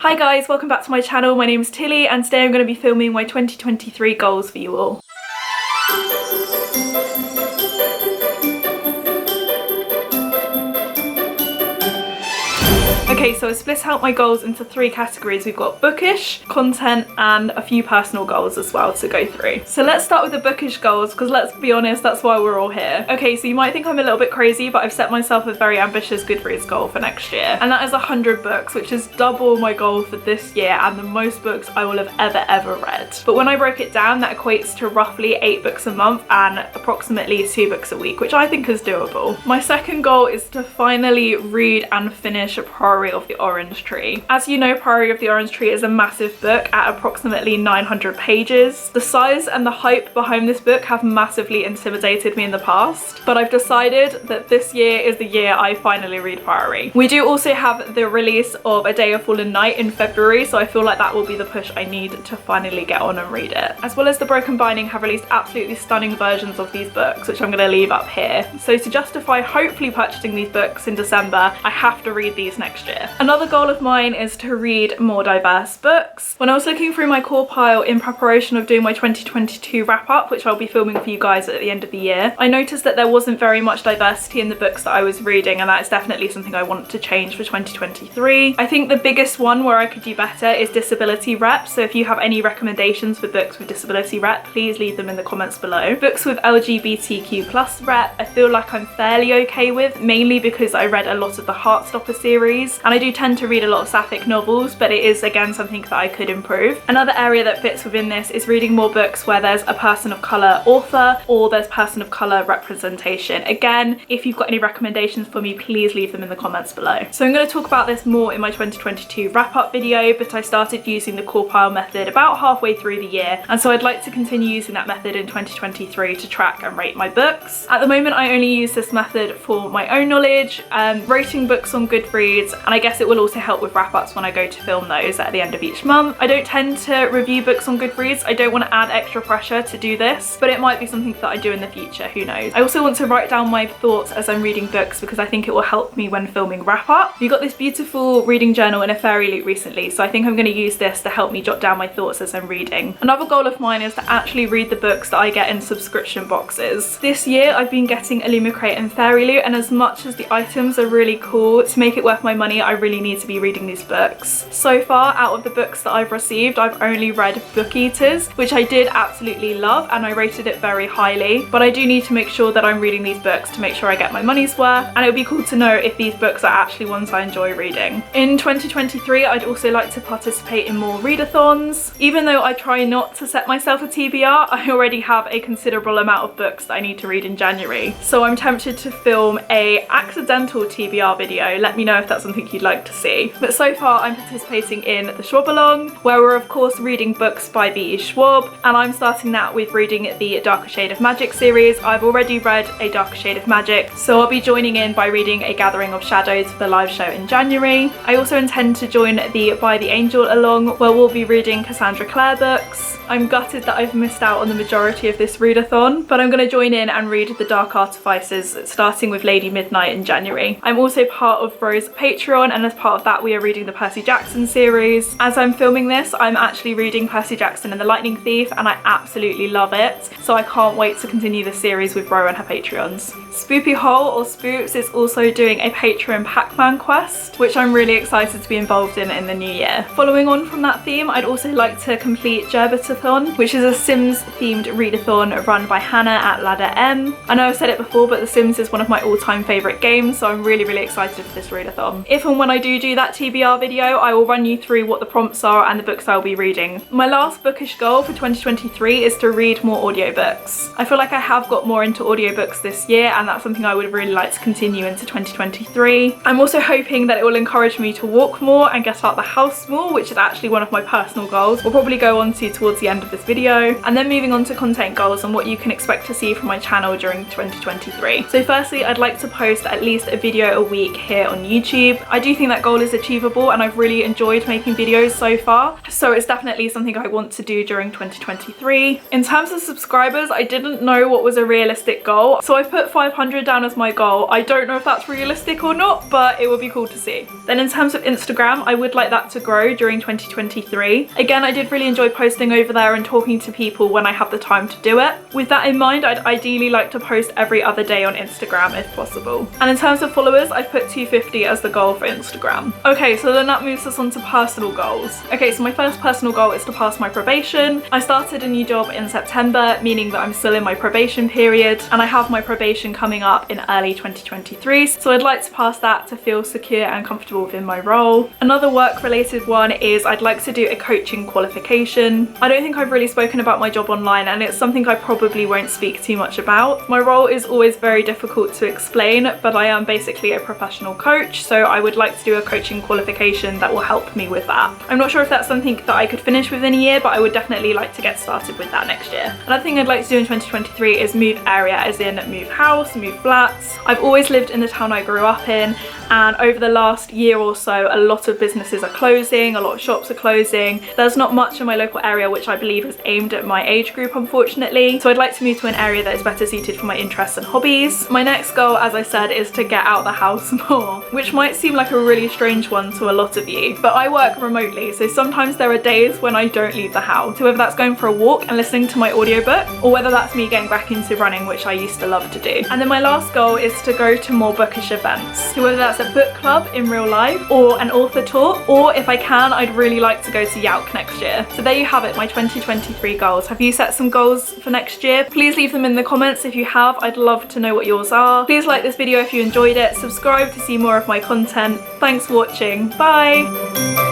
Hi guys, welcome back to my channel. My name is Tilly and today I'm going to be filming my 2023 goals for you all. Okay, so I split out my goals into three categories. We've got bookish, content, and a few personal goals as well to go through. So let's start with the bookish goals because let's be honest, that's why we're all here. Okay, so you might think I'm a little bit crazy, but I've set myself a very ambitious Goodreads goal for next year. And that is 100 books, which is double my goal for this year and the most books I will have ever read. But when I broke it down, that equates to roughly 8 books a month and approximately 2 books a week, which I think is doable. My second goal is to finally read and finish Priory of the Orange Tree. As you know, Priory of the Orange Tree is a massive book at approximately 900 pages. The size and the hype behind this book have massively intimidated me in the past, but I've decided that this year is the year I finally read Priory. We do also have the release of A Day of Fallen Night in February, so I feel like that will be the push I need to finally get on and read it. As well as The Broken Binding have released absolutely stunning versions of these books, which I'm going to leave up here. So to justify hopefully purchasing these books in December, I have to read these next year. Another goal of mine is to read more diverse books. When I was looking through my CAWPILE in preparation of doing my 2022 wrap up, which I'll be filming for you guys at the end of the year, I noticed that there wasn't very much diversity in the books that I was reading, and that is definitely something I want to change for 2023. I think the biggest one where I could do better is disability rep, so if you have any recommendations for books with disability rep, please leave them in the comments below. Books with LGBTQ+ rep, I feel like I'm fairly okay with, mainly because I read a lot of the Heartstopper series, and I do tend to read a lot of sapphic novels, but it is again something that I could improve. Another area that fits within this is reading more books where there's a person of colour author or there's person of colour representation. Again, if you've got any recommendations for me, please leave them in the comments below. So I'm going to talk about this more in my 2022 wrap-up video, but I started using the CAWPILE method about halfway through the year, and so I'd like to continue using that method in 2023 to track and rate my books. At the moment I only use this method for my own knowledge, rating books on Goodreads, and I guess it will also help with wrap-ups when I go to film those at the end of each month. I don't tend to review books on Goodreads. I don't want to add extra pressure to do this, but it might be something that I do in the future, who knows. I also want to write down my thoughts as I'm reading books because I think it will help me when filming wrap-up. We got this beautiful reading journal in a fairy loot recently, so I think I'm going to use this to help me jot down my thoughts as I'm reading. Another goal of mine is to actually read the books that I get in subscription boxes. This year I've been getting Illumicrate and Fairy Loot, and as much as the items are really cool, to make it worth my money I really need to be reading these books. So far, out of the books that I've received, I've only read Book Eaters, which I did absolutely love and I rated it very highly, but I do need to make sure that I'm reading these books to make sure I get my money's worth, and it would be cool to know if these books are actually ones I enjoy reading. In 2023, I'd also like to participate in more readathons. Even though I try not to set myself a TBR, I already have a considerable amount of books that I need to read in January, so I'm tempted to film a accidental TBR video. Let me know if that's something you'd like to see. But so far I'm participating in the Schwab-along, where we're of course reading books by B.E. Schwab, and I'm starting that with reading the Darker Shade of Magic series. I've already read A Darker Shade of Magic, so I'll be joining in by reading A Gathering of Shadows for the live show in January. I also intend to join the By the Angel along, where we'll be reading Cassandra Clare books. I'm gutted that I've missed out on the majority of this readathon, but I'm going to join in and read The Dark Artificers, starting with Lady Midnight in January. I'm also part of Ro's Patreon, and as part of that we are reading the Percy Jackson series. As I'm filming this, I'm actually reading Percy Jackson and the Lightning Thief, and I absolutely love it, so I can't wait to continue the series with Ro and her Patreons. Spoopy Hole, or Spoops, is also doing a Patreon Pac-Man quest, which I'm really excited to be involved in the new year. Following on from that theme, I'd also like to complete Gerbitathon, which is a Sims themed readathon run by Hannah at Ladder M. I know I've said it before, but The Sims is one of my all-time favourite games, so I'm really excited for this readathon. If and when I do that TBR video, I will run you through what the prompts are and the books I'll be reading. My last bookish goal for 2023 is to read more audiobooks. I feel like I have got more into audiobooks this year, and that's something I would really like to continue into 2023. I'm also hoping that it will encourage me to walk more and get out the house more, which is actually one of my personal goals. We'll probably go on to towards the end of this video. And then moving on to content goals and what you can expect to see from my channel during 2023. So firstly, I'd like to post at least a video a week here on YouTube. I do do think that goal is achievable and I've really enjoyed making videos so far. So it's definitely something I want to do during 2023. In terms of subscribers, I didn't know what was a realistic goal. So I put 500 down as my goal. I don't know if that's realistic or not, but it would be cool to see. Then in terms of Instagram, I would like that to grow during 2023. Again, I did really enjoy posting over there and talking to people when I have the time to do it. With that in mind, I'd ideally like to post every other day on Instagram if possible. And in terms of followers, I've put 250 as the goal for Instagram. Okay, so then that moves us on to personal goals. Okay, so my first personal goal is to pass my probation. I started a new job in September, meaning that I'm still in my probation period, and I have my probation coming up in early 2023, so I'd like to pass that to feel secure and comfortable within my role. Another work-related one is I'd like to do a coaching qualification. I don't think I've really spoken about my job online, and it's something I probably won't speak too much about. My role is always very difficult to explain, but I am basically a professional coach, so I would like to do a coaching qualification that will help me with that. I'm not sure if that's something that I could finish within a year, but I would definitely like to get started with that next year. Another thing I'd like to do in 2023 is move area, as in move house, move flats. I've always lived in the town I grew up in, and over the last year or so, a lot of businesses are closing, a lot of shops are closing. There's not much in my local area which I believe is aimed at my age group, unfortunately. So I'd like to move to an area that is better suited for my interests and hobbies. My next goal, as I said, is to get out the house more, which might seem like a really strange one to a lot of you, but I work remotely, so sometimes there are days when I don't leave the house. So whether that's going for a walk and listening to my audiobook, or whether that's me getting back into running, which I used to love to do. And then my last goal is to go to more bookish events. So whether that's a book club in real life or an author tour, or if I can, I'd really like to go to CAWPILE next year. So there you have it, my 2023 goals. Have you set some goals for next year? Please leave them in the comments if you have. I'd love to know what yours are. Please like this video if you enjoyed it, subscribe to see more of my content. Thanks for watching, bye!